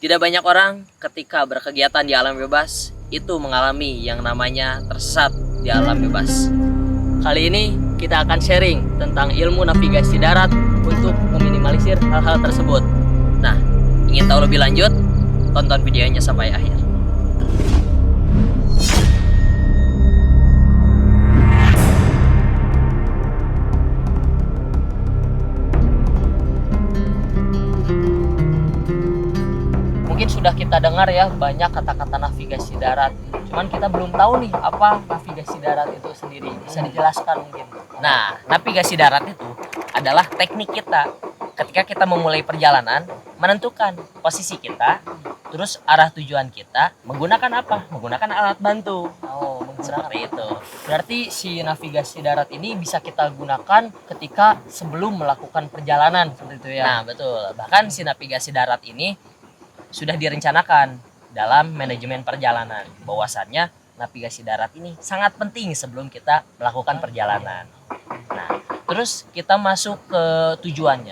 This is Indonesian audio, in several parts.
Tidak banyak orang ketika berkegiatan di alam bebas itu mengalami yang namanya tersesat di alam bebas. Kali ini kita akan sharing tentang ilmu navigasi darat untuk meminimalisir hal-hal tersebut. Nah, ingin tahu lebih lanjut? Tonton videonya sampai akhir. Mungkin sudah kita dengar ya banyak kata-kata navigasi darat. Cuman kita belum tahu nih apa navigasi darat itu sendiri. Bisa dijelaskan mungkin? Nah, navigasi darat itu adalah teknik kita ketika kita memulai perjalanan menentukan posisi kita, terus arah tujuan kita menggunakan apa? Menggunakan alat bantu. Seperti itu. Berarti si navigasi darat ini bisa kita gunakan ketika sebelum melakukan perjalanan seperti itu ya. Nah, betul. Bahkan si navigasi darat ini sudah direncanakan dalam manajemen perjalanan bahwasannya navigasi darat ini sangat penting sebelum kita melakukan perjalanan. Nah, terus kita masuk ke tujuannya.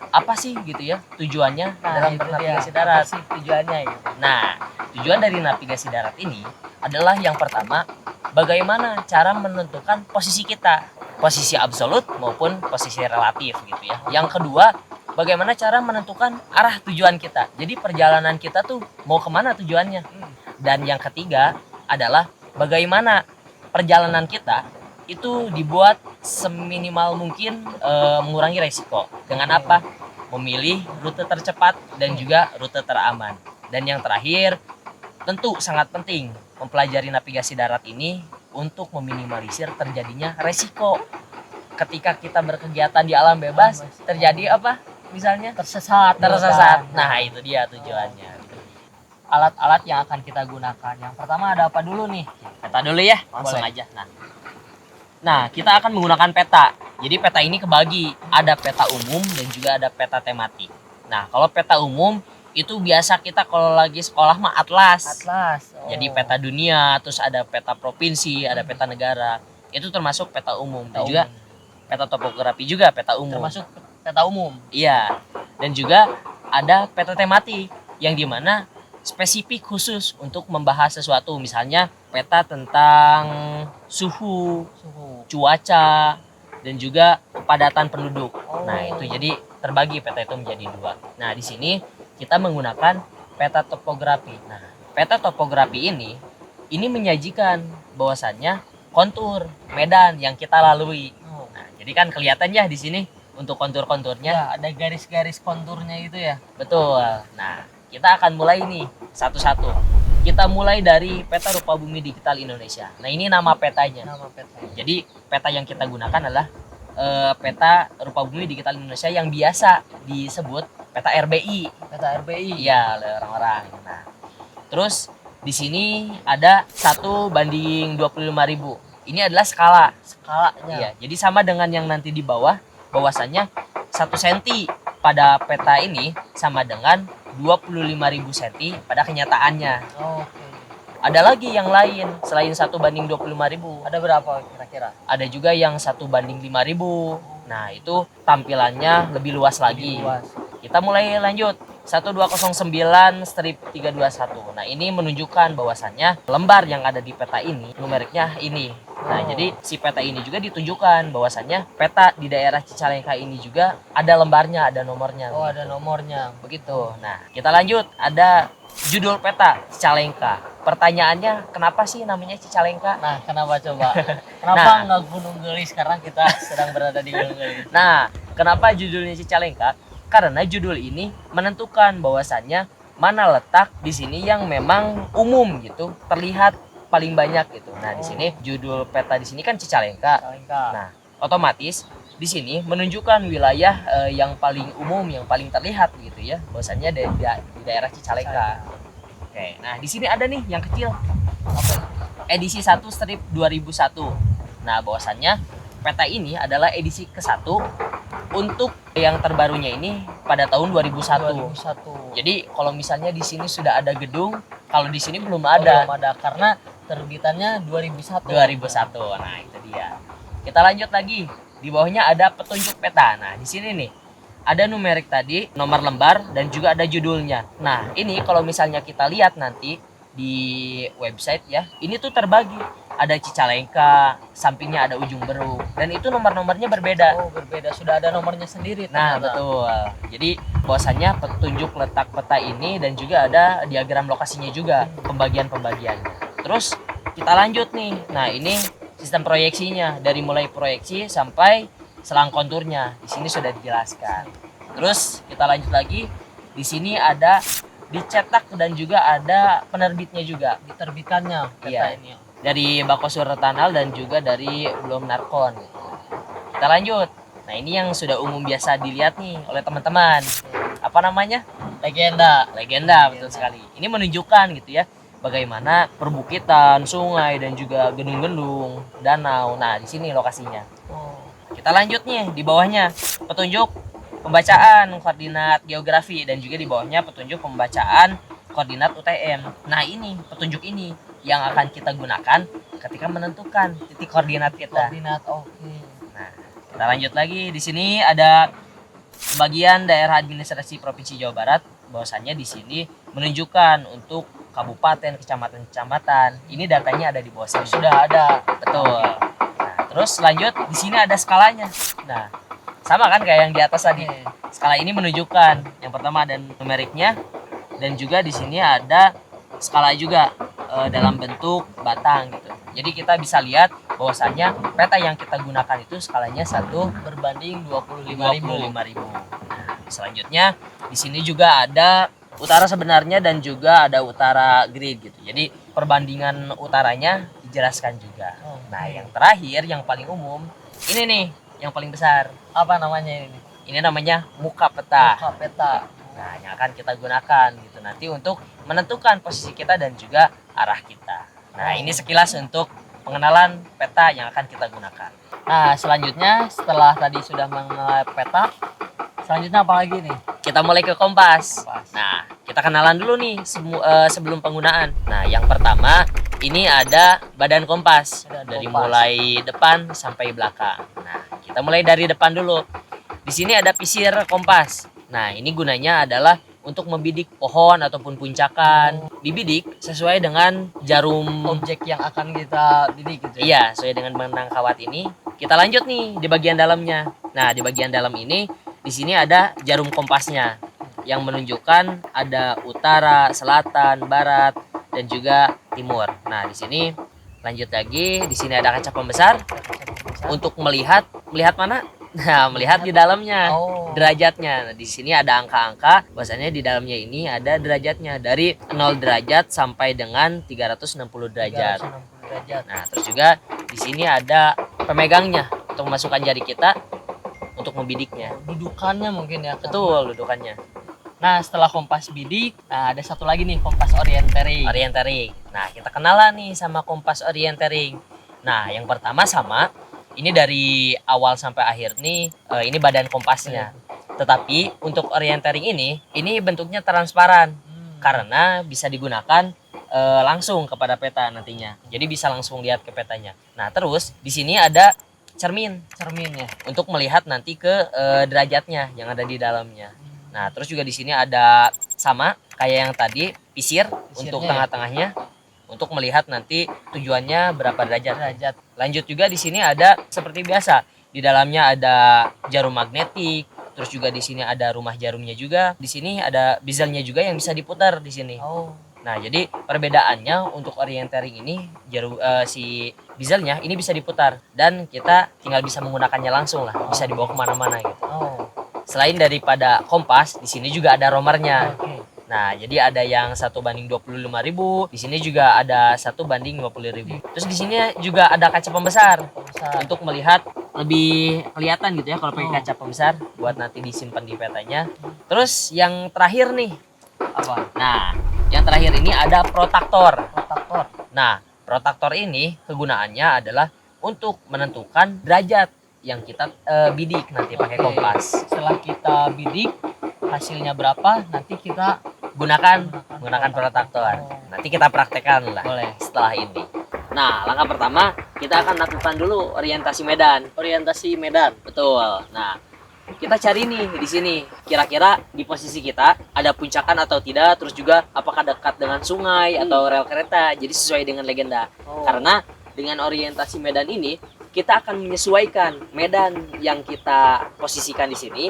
Apa sih gitu ya tujuannya dalam bernavigasi darat? Apa sih tujuannya gitu? Nah, tujuan dari navigasi darat ini adalah yang pertama, bagaimana cara menentukan posisi kita, posisi absolut maupun posisi relatif gitu ya. Yang kedua, bagaimana cara menentukan arah tujuan kita. Jadi perjalanan kita tuh mau kemana tujuannya. Dan yang ketiga adalah bagaimana perjalanan kita itu dibuat seminimal mungkin mengurangi resiko. Dengan apa? Memilih rute tercepat dan juga rute teraman. Dan yang terakhir, tentu sangat penting mempelajari navigasi darat ini untuk meminimalisir terjadinya resiko. Ketika kita berkegiatan di alam bebas, terjadi apa? Misalnya tersesat. Nah, itu dia tujuannya. Alat-alat yang akan kita gunakan. Yang pertama ada apa dulu nih? Peta dulu ya, langsung aja. Nah, kita akan menggunakan peta. Jadi peta ini kebagi, ada peta umum dan juga ada peta tematik. Nah, kalau peta umum itu biasa kita kalau lagi sekolah mah atlas. Jadi peta dunia, terus ada peta provinsi, ada peta negara. Itu termasuk peta umum. Dan juga peta topografi juga peta umum. Termasuk peta umum. Iya. Dan juga ada peta tematik yang dimana spesifik khusus untuk membahas sesuatu. Misalnya peta tentang suhu, cuaca, dan juga kepadatan penduduk. Nah, itu jadi terbagi peta itu menjadi dua. Nah, di sini kita menggunakan peta topografi. Nah, peta topografi ini menyajikan bahwasannya kontur medan yang kita lalui. Nah, jadi kan kelihatan ya di sini untuk kontur-konturnya. Ya, ada garis-garis konturnya itu ya. Betul. Nah, kita akan mulai nih satu-satu. Kita mulai dari peta rupa bumi digital Indonesia. Nah, ini nama petanya. Jadi peta yang kita gunakan adalah peta rupa bumi digital Indonesia yang biasa disebut peta RBI. Peta RBI. Iya, oleh orang-orang. Nah, terus di sini ada 1:25.000. Ini adalah skalanya. Iya, jadi sama dengan yang nanti di bawah, bahwasannya 1 cm pada peta ini sama dengan 25.000 cm pada kenyataannya. Ada lagi yang lain selain 1:25.000. Ada berapa kira-kira? Ada juga yang 1:5.000. Nah, itu tampilannya lebih luas lagi. Kita mulai lanjut. 1209-321. Nah, ini menunjukkan bahwasannya lembar yang ada di peta ini numeriknya ini. Nah, jadi si peta ini juga ditunjukkan bahwasannya peta di daerah Cicalengka ini juga ada lembarnya, ada nomornya. Oh, ada nomornya. Begitu. Nah, kita lanjut. Ada judul peta Cicalengka. Pertanyaannya, kenapa sih namanya Cicalengka? Nah, kenapa coba? Kenapa nggak Gunung Gelis? Karena kita sedang berada di Gunung Gelis. Nah, kenapa judulnya Cicalengka? Karena judul ini menentukan bahwasannya mana letak di sini yang memang umum gitu, terlihat paling banyak gitu. Nah, di sini judul peta di sini kan Cicalengka. Nah, otomatis di sini menunjukkan wilayah yang paling umum, yang paling terlihat gitu ya, bahwasannya di daerah Cicalengka. Oke, nah di sini ada nih yang kecil. Edisi 1/2001. Nah, bahwasannya peta ini adalah edisi ke-1 untuk yang terbarunya ini pada tahun 2001. Jadi kalau misalnya di sini sudah ada gedung, kalau di sini belum ada. Karena terbitannya 2001. Nah, itu dia. Kita lanjut lagi. Di bawahnya ada petunjuk peta. Nah, di sini nih ada numerik tadi, nomor lembar, dan juga ada judulnya. Nah, ini kalau misalnya kita lihat nanti di website ya, ini tuh terbagi. Ada Cicalengka, sampingnya ada Ujung Berung, dan itu nomor-nomornya berbeda. Oh, berbeda. Sudah ada nomornya sendiri. Nah, ternyata. betul. Jadi bahwasannya petunjuk letak peta ini dan juga ada diagram lokasinya juga, pembagian-pembagiannya. Terus kita lanjut nih. Nah, ini sistem proyeksinya dari mulai proyeksi sampai selang konturnya. Di sini sudah dijelaskan. Terus kita lanjut lagi. Di sini ada dicetak dan juga ada penerbitnya juga. Diterbitkannya peta Iya. ini. Dari Bakosur Tanal dan juga dari Belum Narkon. Kita lanjut. Nah, ini yang sudah umum biasa dilihat nih oleh teman-teman. Apa namanya? Legenda. Legenda, betul sekali. Ini menunjukkan gitu ya bagaimana perbukitan, sungai dan juga gedung-gedung, danau. Nah, di sini lokasinya. Oh. Kita lanjut nih di bawahnya petunjuk pembacaan koordinat geografi dan juga di bawahnya petunjuk pembacaan koordinat UTM. Nah, ini petunjuk ini yang akan kita gunakan ketika menentukan titik koordinat kita. Koordinat. Oke. Nah, kita lanjut lagi. Di sini ada bagian daerah administrasi Provinsi Jawa Barat. Bahwasannya di sini menunjukkan untuk kabupaten, kecamatan-kecamatan. Ini datanya ada di bawah sini. Sudah ada. Betul. Nah, terus lanjut di sini ada skalanya. Nah, sama kan kayak yang di atas tadi. Oke. Skala ini menunjukkan yang pertama ada numeriknya dan juga di sini ada skala juga dalam bentuk batang gitu. Jadi kita bisa lihat bahwasannya peta yang kita gunakan itu skalanya 1 Berbanding 25.000. 25.000. Nah, selanjutnya di sini juga ada utara sebenarnya dan juga ada utara grid gitu. Jadi perbandingan utaranya dijelaskan juga. Nah, yang terakhir yang paling umum ini nih yang paling besar. Apa namanya ini? Ini namanya muka peta. Muka peta. Nah, yang akan kita gunakan gitu nanti untuk menentukan posisi kita dan juga arah kita. Nah, ini sekilas untuk pengenalan peta yang akan kita gunakan. Nah, selanjutnya setelah tadi sudah mengenal peta, selanjutnya apa lagi nih? Kita mulai ke kompas. Kompas. Nah, kita kenalan dulu nih sebelum penggunaan. Nah, yang pertama ini ada badan kompas Badan dari kompas. mulai depan sampai belakang. Nah, kita mulai dari depan dulu. Di sini ada pisir kompas. Nah, ini gunanya adalah untuk membidik pohon ataupun puncakan. Dibidik sesuai dengan jarum. Objek yang akan kita bidik gitu ya? Iya, sesuai dengan benang kawat ini. Kita lanjut nih di bagian dalamnya. Nah, di bagian dalam ini di sini ada jarum kompasnya yang menunjukkan ada utara, selatan, barat, dan juga timur. Nah, di sini lanjut lagi. Di sini ada kaca pembesar untuk melihat mana? Nah, melihat di dalamnya. Oh. Derajatnya. Nah, di sini ada angka-angka. Bahwasanya di dalamnya ini ada derajatnya dari 0 derajat sampai dengan 360 derajat. 360 derajat. Nah, terus juga di sini ada pemegangnya untuk memasukkan jari kita untuk membidiknya. Dudukannya mungkin ya. Betul dudukannya. Nah, setelah kompas bidik, nah ada satu lagi nih kompas orientering. Orientering. Nah, kita kenalan nih sama kompas orientering. Nah, yang pertama sama ini dari awal sampai akhir nih ini badan kompasnya. Tetapi untuk orientering ini bentuknya transparan karena bisa digunakan langsung kepada peta nantinya. Jadi bisa langsung lihat ke petanya. Nah, terus di sini ada cerminnya untuk melihat nanti ke derajatnya yang ada di dalamnya. Nah, terus juga di sini ada sama kayak yang tadi pisir untuk tengah-tengahnya untuk melihat nanti tujuannya berapa derajat. Lanjut juga di sini ada seperti biasa. Di dalamnya ada jarum magnetik, terus juga di sini ada rumah jarumnya juga. Di sini ada bezelnya juga yang bisa diputar di sini. Oh. Nah, jadi perbedaannya untuk orientering ini si bezelnya ini bisa diputar dan kita tinggal bisa menggunakannya langsung lah, bisa dibawa kemana-mana gitu. Oh. Selain daripada kompas, di sini juga ada romernya. Oke. Nah, jadi ada yang 1:25.000, di sini juga ada 1:50.000. Terus di sini juga ada kaca pembesar untuk melihat lebih kelihatan gitu ya kalau pakai kaca pembesar buat nanti disimpan di petanya. Terus yang terakhir nih Apa? Nah, yang terakhir ini ada protaktor. Protaktor. Nah, protaktor ini kegunaannya adalah untuk menentukan derajat yang kita bidik nanti pakai kompas. Setelah kita bidik hasilnya berapa, nanti kita Gunakan protaktor. Nanti kita praktekkan lah. Boleh. Setelah ini. Nah, langkah pertama kita akan lakukan dulu orientasi medan. orientasi medan. Betul. Nah, kita cari nih di sini kira-kira di posisi kita ada puncakan atau tidak, terus juga apakah dekat dengan sungai atau rel kereta. Jadi sesuai dengan legenda. Karena dengan orientasi medan ini kita akan menyesuaikan medan yang kita posisikan di sini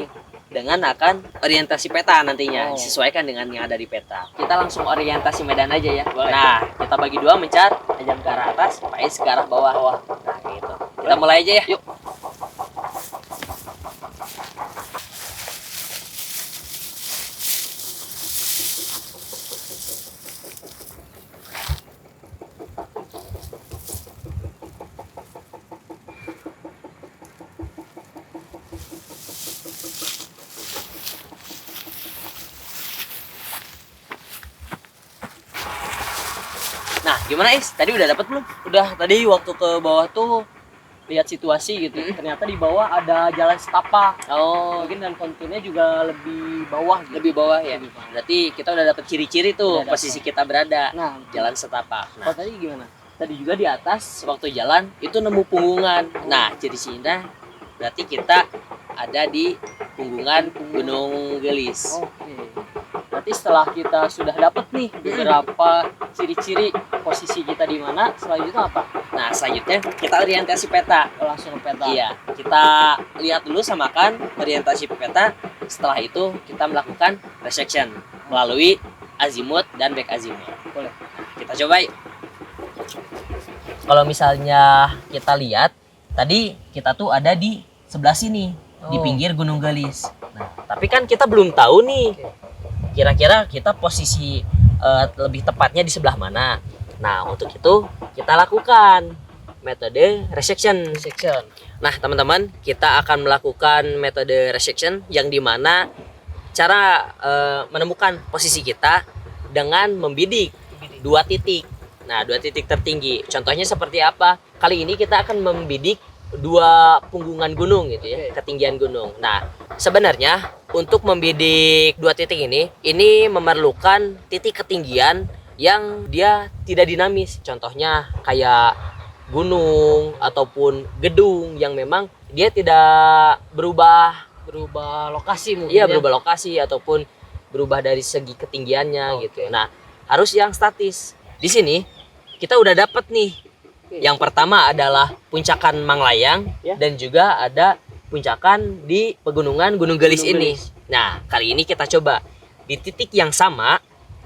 dengan akan orientasi peta nantinya, disesuaikan dengan yang ada di peta. Kita langsung orientasi medan aja ya. Boleh. Nah, kita bagi dua, mencar, Ajam ke arah atas, Faiz ke arah bawah. Nah, gitu. Kita mulai aja ya. Yuk. Nah, gimana Is? Tadi udah dapat belum? Udah, tadi waktu ke bawah tuh lihat situasi gitu. Ternyata di bawah ada jalan setapak. Oh, Mungkin dan konturnya juga lebih bawah gitu. lebih bawah ya. Lebih bawah. Berarti kita udah dapat ciri-ciri tuh Udah posisi kita berada. Nah, Jalan setapak. kalau Nah, tadi gimana? tadi juga di atas waktu jalan itu nemu punggungan. Nah, ciri-cirinya berarti kita ada di punggungan Gunung Gelis. Oke. Berarti setelah kita sudah dapat nih beberapa ciri-ciri posisi kita di mana, selanjutnya apa? Nah, selanjutnya kita orientasi peta. Langsung ke peta. Iya, kita lihat dulu, samakan orientasi peta. Setelah itu kita melakukan resection melalui azimut dan back azimut. Boleh. Kita coba yuk. Kalau misalnya kita lihat, tadi kita tuh ada di sebelah sini, di Oh. pinggir Gunung Gelis. Nah, tapi kan kita belum tahu nih, kira-kira kita posisi lebih tepatnya di sebelah mana. Nah, untuk itu kita lakukan metode resection. Nah, teman-teman, kita akan melakukan metode resection yang dimana cara menemukan posisi kita dengan membidik dua titik. Nah, dua titik tertinggi. Contohnya seperti apa? Kali ini kita akan membidik dua punggungan gunung gitu ya, ketinggian gunung. Nah, sebenarnya untuk membidik dua titik ini memerlukan titik ketinggian yang dia tidak dinamis. Contohnya kayak gunung ataupun gedung yang memang dia tidak berubah lokasi mungkin. Iya, ya. berubah lokasi ataupun berubah dari segi ketinggiannya gitu. Nah, harus yang statis. Di sini kita udah dapat nih. Yang pertama adalah puncakan Manglayang Ya. dan juga ada puncakan di pegunungan Gunung Gelis Gunung ini. Gelis. Nah, kali ini kita coba di titik yang sama.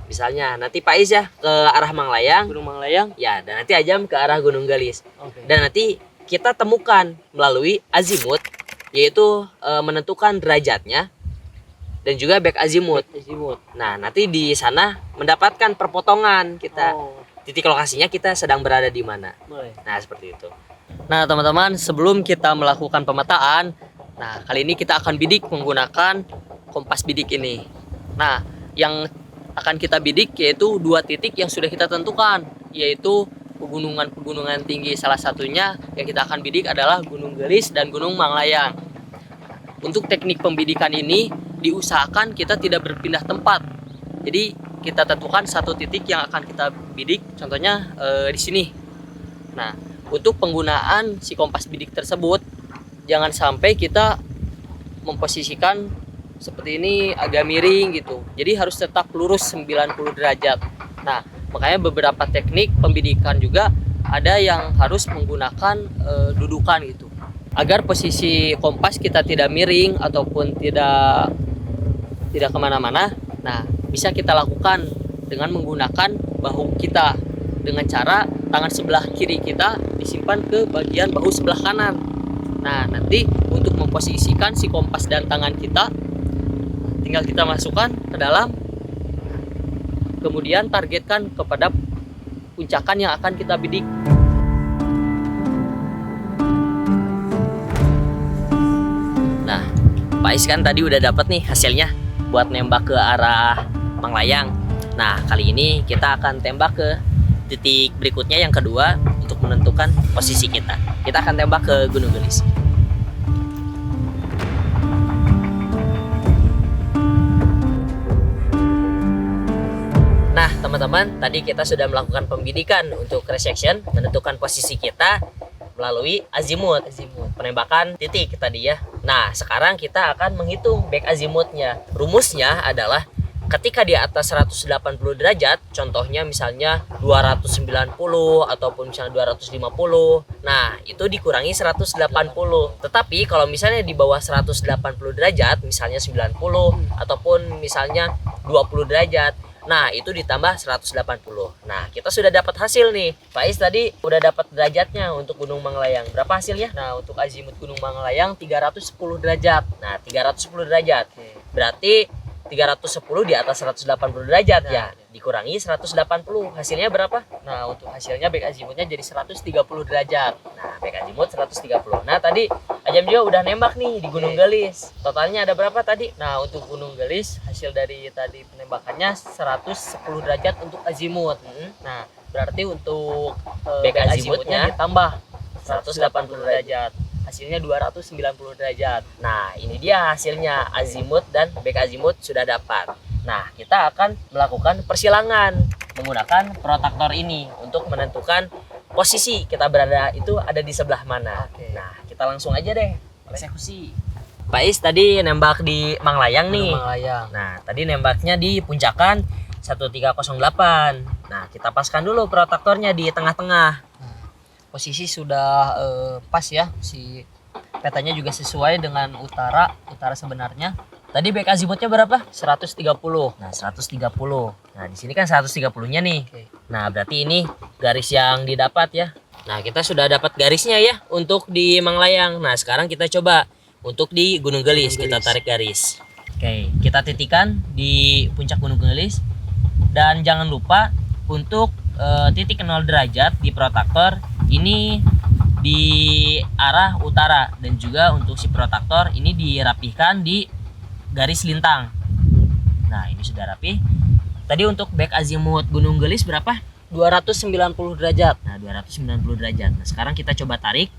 Misalnya nanti Pak Is ya ke arah Manglayang, Gunung Manglayang. ya, dan nanti Ajam ke arah Gunung Gelis. Oke. Dan nanti kita temukan melalui azimut, yaitu menentukan derajatnya dan juga back azimut. Azimut. Nah, nanti di sana mendapatkan perpotongan kita. Oh, Titik lokasinya kita sedang berada di mana. boleh. Nah, seperti itu. Nah, teman-teman, sebelum kita melakukan pemetaan, nah, kali ini kita akan bidik menggunakan kompas bidik ini. Nah, yang akan kita bidik yaitu dua titik yang sudah kita tentukan, yaitu pegunungan-pegunungan tinggi. Salah satunya yang kita akan bidik adalah Gunung Gelis dan Gunung Manglayang. Untuk teknik pembidikan ini diusahakan kita tidak berpindah tempat. Jadi kita tentukan satu titik yang akan kita bidik, contohnya di sini. Nah, untuk penggunaan si kompas bidik tersebut, jangan sampai kita memposisikan seperti ini agak miring gitu. Jadi harus tetap lurus 90 derajat. Nah, makanya beberapa teknik pembidikan juga ada yang harus menggunakan dudukan gitu. Agar posisi kompas kita tidak miring ataupun tidak kemana-mana. Nah, bisa kita lakukan dengan menggunakan bahu kita dengan cara tangan sebelah kiri kita disimpan ke bagian bahu sebelah kanan. Nah, nanti untuk memposisikan si kompas dan tangan kita tinggal kita masukkan ke dalam, kemudian targetkan kepada puncakan yang akan kita bidik. Nah, Pak Is kan tadi udah dapat nih hasilnya buat nembak ke arah Manglayang. Nah, kali ini kita akan tembak ke titik berikutnya yang kedua untuk menentukan posisi kita. Kita akan tembak ke Gunung Gelis. Nah, teman-teman, tadi kita sudah melakukan pembidikan untuk resection, menentukan posisi kita melalui azimut. Penembakan titik tadi ya. Nah, sekarang kita akan menghitung back azimutnya. Rumusnya adalah ketika di atas 180 derajat, contohnya misalnya 290 ataupun misalnya 250. Nah, itu dikurangi 180. Tetapi kalau misalnya di bawah 180 derajat, misalnya 90 ataupun misalnya 20 derajat, nah itu ditambah 180. Nah, kita sudah dapat hasil nih. Faiz tadi udah dapat derajatnya untuk Gunung Mangelayang. Berapa hasilnya? Nah, untuk azimut Gunung Mangelayang 310 derajat. Nah, 310 derajat. Berarti 310 di atas 180 derajat ya. Dikurangi 180. Hasilnya berapa? Nah, untuk hasilnya back azimutnya jadi 130 derajat. Nah, back azimut 130. Nah, tadi Ajam juga udah nembak nih di Gunung Gelis. Totalnya ada berapa tadi? Nah, untuk Gunung Gelis hasil dari tadi penembakannya 110 derajat untuk azimut. Nah, berarti untuk back azimutnya ditambah 180 derajat. Hasilnya 290 derajat. Nah, ini dia hasilnya azimut dan back azimut sudah dapat. Nah, kita akan melakukan persilangan menggunakan protaktor ini untuk menentukan posisi kita berada itu ada di sebelah mana. Nah, kita langsung aja deh eksekusi. Pak Is tadi nembak di Mangelayang nih. Nah, tadi nembaknya di puncakan 1308. Nah, kita paskan dulu protaktornya di tengah-tengah. Posisi sudah pas ya, si petanya juga sesuai dengan utara sebenarnya. Tadi back azimutnya berapa? 130. Nah, 130. Nah, di sini kan 130-nya nih. Nah, berarti ini garis yang didapat ya. Nah, kita sudah dapat garisnya ya untuk di Mangelayang. Nah, sekarang kita coba untuk di Gunung Gelis. Kita tarik garis. Oke, kita titikkan di puncak Gunung Gelis. Dan jangan lupa untuk titik 0 derajat di protaktor ini di arah utara, dan juga untuk si protaktor ini dirapihkan di garis lintang. Nah, ini sudah rapi. Tadi untuk back azimut Gunung Gelis berapa? 290 derajat. Nah, 290 derajat. Nah, sekarang kita coba tarik.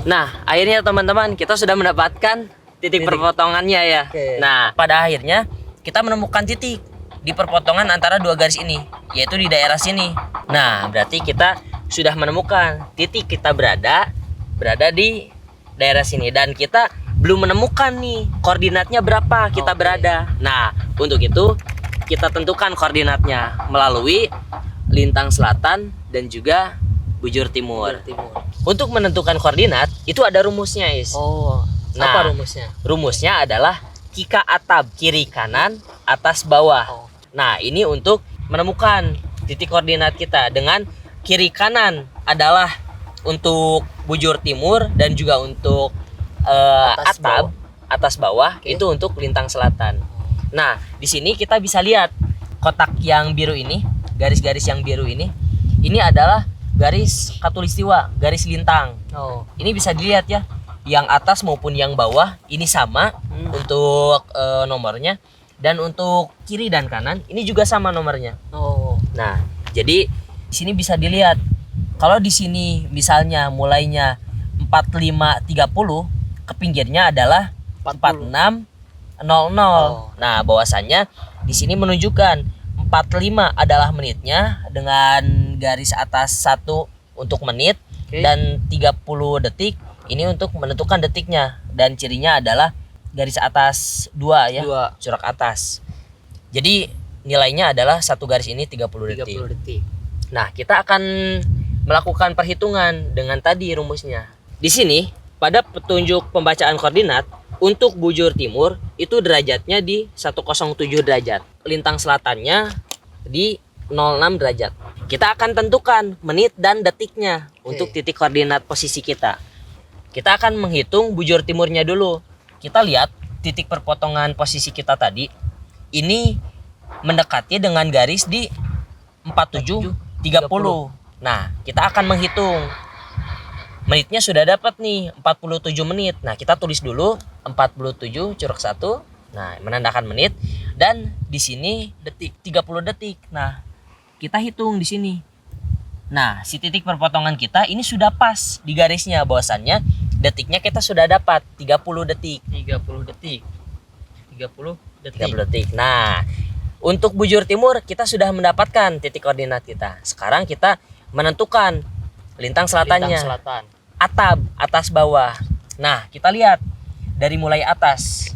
Nah, akhirnya teman-teman kita sudah mendapatkan titik perpotongannya ya. Nah, pada akhirnya kita menemukan titik di perpotongan antara dua garis ini, yaitu di daerah sini. Nah, berarti kita sudah menemukan titik kita berada di daerah sini, dan kita belum menemukan nih koordinatnya berapa kita berada. Nah, untuk itu kita tentukan koordinatnya melalui lintang selatan dan juga bujur timur. Untuk menentukan koordinat itu ada rumusnya, Is. Nah, apa rumusnya? Rumusnya adalah Kika Atab, kiri kanan atas bawah. Nah, ini untuk menemukan titik koordinat kita. Dengan kiri kanan adalah untuk bujur timur, dan juga untuk atas bawah itu untuk lintang selatan. Nah, di sini kita bisa lihat kotak yang biru ini, garis-garis yang biru ini adalah garis khatulistiwa, garis lintang. Ini bisa dilihat ya, yang atas maupun yang bawah ini sama untuk nomornya. Dan untuk kiri dan kanan ini juga sama nomornya. Nah, jadi di sini bisa dilihat kalau di sini misalnya mulainya 4530, ke pinggirnya adalah 4600. Nah, bahwasannya di sini menunjukkan 45 adalah menitnya dengan garis atas 1 untuk menit, dan 30 detik ini untuk menentukan detiknya, dan cirinya adalah garis atas 2 ya, corak atas. Jadi nilainya adalah satu garis ini 30 detik. Nah, kita akan melakukan perhitungan dengan tadi rumusnya. Di sini pada petunjuk pembacaan koordinat untuk bujur timur itu derajatnya di 107 derajat. Lintang selatannya di 06 derajat. Kita akan tentukan menit dan detiknya untuk titik koordinat posisi kita. Kita akan menghitung bujur timurnya dulu. Kita lihat titik perpotongan posisi kita tadi ini mendekati dengan garis di 4730. Nah, kita akan menghitung. Menitnya sudah dapat nih 47 menit. Nah, kita tulis dulu 47 curug 1. Nah, menandakan menit, dan di sini detik 30 detik. Nah, kita hitung di sini. Nah, si titik perpotongan kita ini sudah pas di garisnya, bahwasannya detiknya kita sudah dapat 30 detik. 30 detik. Nah, untuk bujur timur kita sudah mendapatkan titik koordinat kita. Sekarang kita menentukan lintang selatannya. Lintang selatan. Atap, atas bawah. Nah, kita lihat dari mulai atas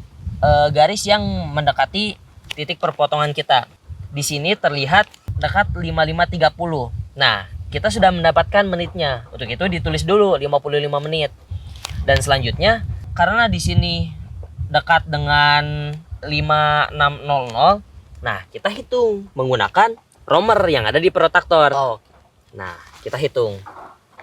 garis yang mendekati titik perpotongan kita. Di sini terlihat dekat 5530. Nah, kita sudah mendapatkan menitnya. Untuk itu ditulis dulu 55 menit. Dan selanjutnya karena di sini dekat dengan 5600, nah kita hitung menggunakan romer yang ada di protaktor. Oh, Nah, kita hitung.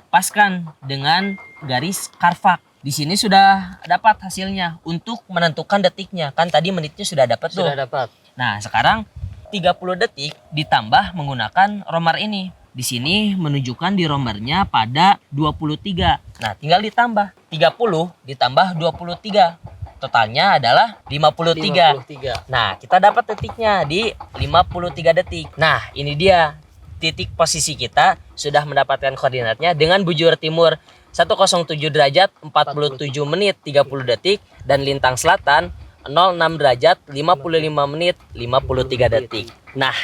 Paskan dengan garis Carfax. Di sini sudah dapat hasilnya untuk menentukan detiknya. Kan tadi menitnya sudah dapat tuh. sudah dapat. Nah, sekarang 30 detik ditambah menggunakan romer ini. Di sini menunjukkan di romernya pada 23. Nah, tinggal ditambah 30 ditambah 23. Totalnya adalah 53. 53. Nah, kita dapat detiknya di 53 detik. Nah, ini dia titik posisi kita sudah mendapatkan koordinatnya dengan bujur timur 107 derajat 47 menit 30 detik dan lintang selatan 06 derajat 55 menit 53 detik. Nah,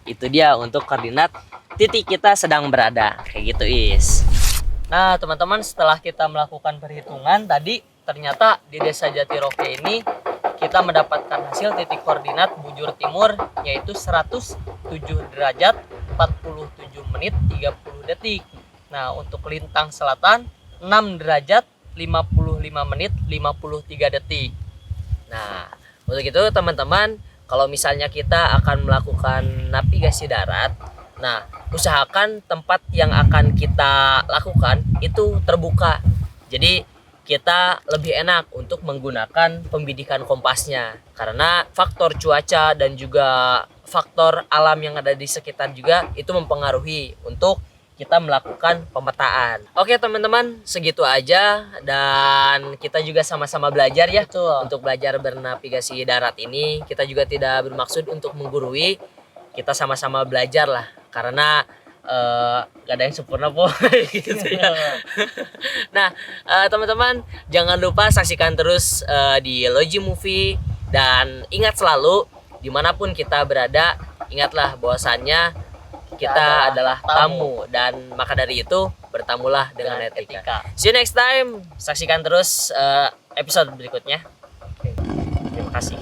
itu dia untuk koordinat titik kita sedang berada. Kayak gitu, Is. Nah, teman-teman, setelah kita melakukan perhitungan tadi, ternyata di Desa Jatiroke ini kita mendapatkan hasil titik koordinat bujur timur yaitu 107 derajat 47 menit 30 detik. Nah, untuk lintang selatan 6 derajat 55 menit 53 detik. Nah, untuk itu teman-teman, kalau misalnya kita akan melakukan navigasi darat, nah, usahakan tempat yang akan kita lakukan itu terbuka. Jadi kita lebih enak untuk menggunakan pembidikan kompasnya karena faktor cuaca dan juga faktor alam yang ada di sekitar juga itu mempengaruhi untuk kita melakukan pemetaan. Oke teman-teman, segitu aja dan kita juga sama-sama belajar ya. Betul. Untuk belajar bernavigasi darat ini kita juga tidak bermaksud untuk menggurui, kita sama-sama belajar lah karena gak ada yang sempurna po gitu ya. Nah, teman-teman jangan lupa saksikan terus di Logi Movie dan ingat selalu dimanapun kita berada, ingatlah bahwasannya kita adalah tamu dan maka dari itu bertamulah dengan etika. See you next time. Saksikan terus episode berikutnya. Terima kasih.